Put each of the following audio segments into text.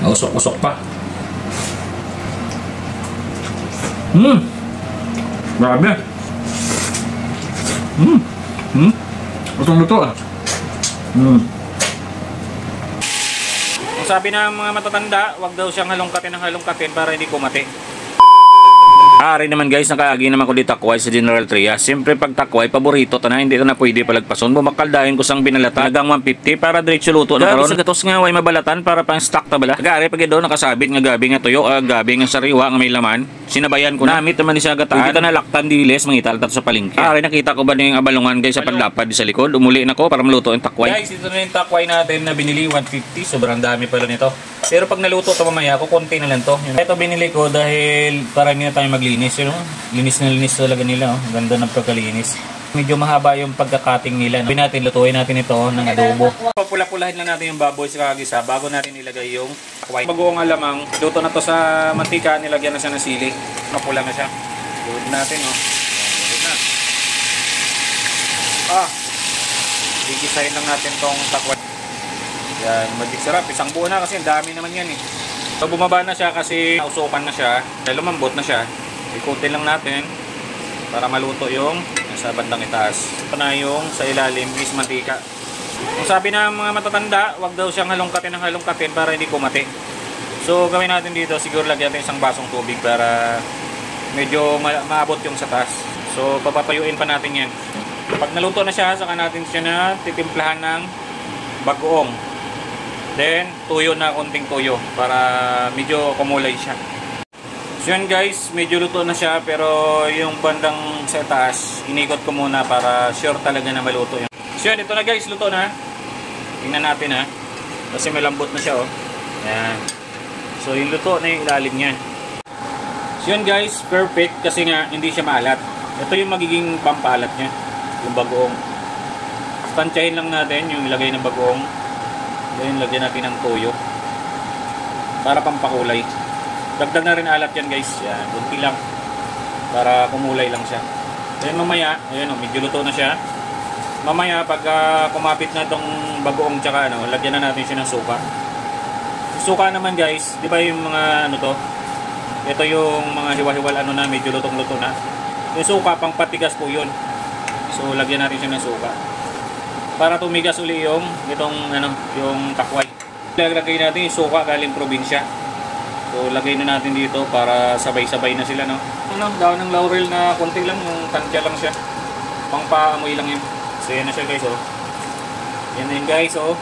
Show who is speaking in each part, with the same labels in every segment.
Speaker 1: Usok-usok pa. Grabe. Lutong-luto ah. Sabi ng mga matatanda, wag daw siyang halongkatin ng halongkatin para hindi kumati. Ari naman guys, nakaagi naman ko di takway sa General Trias. Siyempre pag takway, paborito to na, hindi to na pwede palagpason. Bumakaldahin ko sang binalatan, hanggang 150 para diretso luto na karon. Sa gatos nga way mabalatan para pang stock ta bala. Gari pag daw nakasabit nga gabi nga tuyo, gabi nga sariwa nga may laman. Sinabayan ko namit naman ni siya gataan. Dito na laktan diles mangital tato sa palengke. Ari nakita ko ba ning abalungan guys sa padlapad sa likod. Umuli na ko para maluto ang takway. Guys, ito na yung takway natin na binili 150. Sobrang dami pala nito. Pero pag naluto to mamaya, kukunti na lang to. Ito binili ko dahil para hindi na tayo maglinis. You know? Linis na linis talaga nila. Oh. Ganda ng pagkalinis. Medyo mahaba yung pagkakating nila. Lutuin natin ito ng adobo. Papula-pulahin lang natin yung baboy sa kagisa bago natin ilagay yung takway. Bagoong alamang, luto na to sa mantika. Nilagyan na siya ng sili. Mapula na siya. Luto natin. Oh. Luto na. Gigisahin lang natin tong takway. Yan, magic sarap. Isang buo na kasi dami naman yan eh. So bumaba na siya kasi nausukan na siya. Dahil lumambot na siya. Ikutin lang natin para maluto yung sa bandang itaas. Ito na yung sa ilalim is mantika. Kung sabi ng mga matatanda, wag daw siyang halongkatin ng halongkatin para hindi kumati. So gawin natin dito, siguro lagyan natin isang basong tubig para medyo maabot yung sa taas. So papapayuin pa natin yan. Pag naluto na siya, saka natin siya na titimplahan ng bagoong. Then, tuyo na, konting tuyo para medyo kumulay siya. So yun guys, medyo luto na siya pero yung bandang sa taas, inikot ko muna para sure talaga na maluto yun. So yun, ito na guys, luto na. Tingnan natin ha. Kasi may lambot na siya oh. Ayan. So yung luto na yung ilalim niya. So yun guys, perfect kasi nga hindi siya maalat. Ito yung magiging pampalat niya, yung bagoong. Tansyahin lang natin yung ilagay ng bagoong. Then lagyan natin ng toyo para pampakulay. Dagdag na rin alat yan guys. Yan, kunti lang para kumulay lang siya. Then mamaya, ayun oh, medyo luto na siya. Mamaya pag kumapit na itong bagoong tsaka ano, lagyan na natin siya ng suka. Suka naman guys, di ba yung mga ano to? Ito yung mga hiwa-hiwal ano na, medyo lutong-luto na. Yung suka pang patigas po yun. So lagyan natin siya ng suka para tumigas uli yung itong ano, yung takway. Lagay natin yung suka galing probinsya. So lagay na natin dito para sabay-sabay na sila no. Ano, daon ng laurel na konti lang, yung tansya lang siya. Pangpaamoy lang yun. So yan na siya guys oh. Yan na yun guys oh.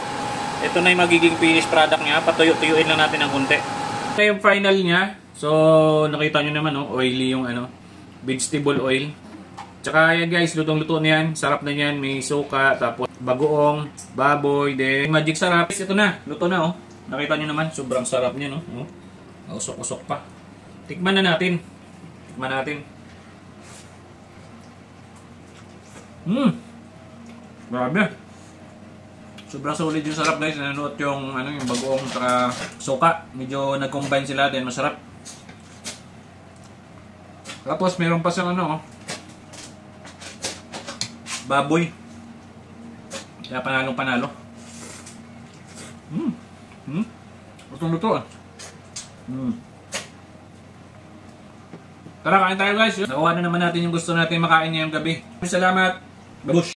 Speaker 1: Ito na yung magiging finished product niya. Patuyo-tuyuin lang natin ng konti. Ito yung final niya. So nakita nyo naman oh, oily yung ano, vegetable oil. Tsaka yan guys, lutong-luto na yan. Sarap na yan. May suka, tapos bagoong, baboy, then magic sarap. Ito na, luto na oh. Nakita nyo naman, sobrang sarap niya no. Usok-usok pa. Tikman na natin. Tikman natin. Grabe. Sobrang solid yung sarap guys. Nanonood yung ano, yung bagoong tsaka suka. Medyo nag-combine sila din, masarap. Tapos meron pa siyang ano oh, baboy. Kaya panalong-panalo. Lutong-luto ah. Tara, kain tayo guys. Nakuha na naman natin yung gusto natin makain ngayong gabi. Salamat. Babush.